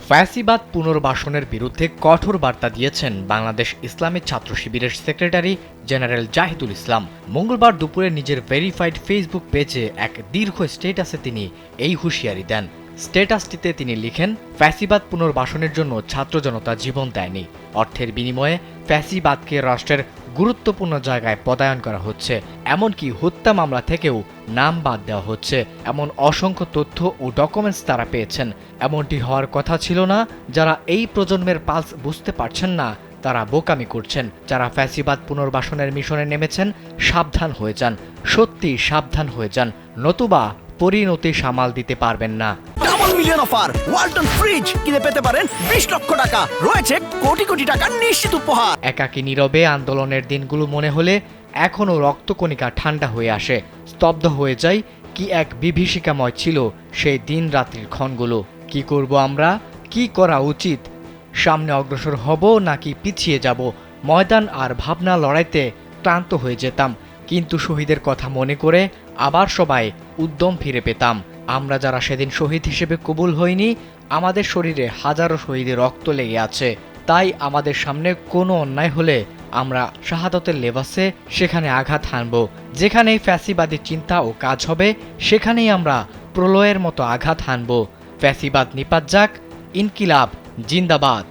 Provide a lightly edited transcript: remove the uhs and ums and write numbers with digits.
ফ্যাসিবাদ পুনর্বাসনের বিরুদ্ধে কঠোর বার্তা দিয়েছেন বাংলাদেশ ইসলামী ছাত্র শিবিরের সেক্রেটারি জেনারেল জাহিদুল ইসলাম। মঙ্গলবার দুপুরে নিজের ভেরিফাইড ফেসবুক পেজে এক দীর্ঘ স্ট্যাটাসে তিনি এই হুঁশিয়ারি দেন। স্ট্যাটাসটিতে তিনি লিখেন, ফ্যাসিবাদ পুনর্বাসনের জন্য ছাত্র জনতা জীবন দেয়নি। অর্থের বিনিময়ে ফ্যাসিবাদকে রাষ্ট্রের গুরুত্বপূর্ণ জায়গায় পদায়ন করা হচ্ছে, এমনকি হত্যা মামলা থেকেও নাম বাদ দেওয়া হচ্ছে। এমন অসংখ্য তথ্য ও ডকুমেন্টস তারা পেয়েছেন। এমনটি হওয়ার কথা ছিল না। যারা এই প্রজন্মের পালস বুঝতে পারছেন না তারা বোকামি করছেন। যারা ফ্যাসিবাদ পুনর্বাসনের মিশনে নেমেছেন সাবধান হয়ে যান, সত্যি সাবধান হয়ে যান, নতুবা পরিণতি সামাল দিতে পারবেন না। Double million offer Walton fridge কিনে পেতে পারেন 20 লক্ষ টাকা, রয়েছে কোটি কোটি টাকার নিশ্চিত উপহার। একাকী নীরবে আন্দোলনের দিনগুলো মনে হলে এখনও রক্তকণিকা ঠান্ডা হয়ে আসে, স্তব্ধ হয়ে যায়। কি এক বিভীষিকাময় ছিল সেই দিন রাত্রির ক্ষণগুলো। কি করব আমরা, কি করা উচিত, সামনে অগ্রসর হব নাকি পিছিয়ে যাব? ময়দান আর ভাবনা লড়াইতে ক্লান্ত হয়ে যেতাম, কিন্তু শহীদের কথা মনে করে আবার সবাই উদ্যম ফিরে পেতাম। আমরা যারা সেদিন শহীদ হিসেবে কবুল হইনি, আমাদের শরীরে হাজারো শহীদের রক্ত লেগে আছে। তাই আমাদের সামনে কোনো অন্যায় হলে আমরা শাহাদতের লেবাসে সেখানে আঘাত হানব। যেখানেই ফ্যাসিবাদী চিন্তা ও কাজ হবে সেখানেই আমরা প্রলয়ের মতো আঘাত হানব। ফ্যাসিবাদ নিপাত যাক, ইনকিলাব জিন্দাবাদ।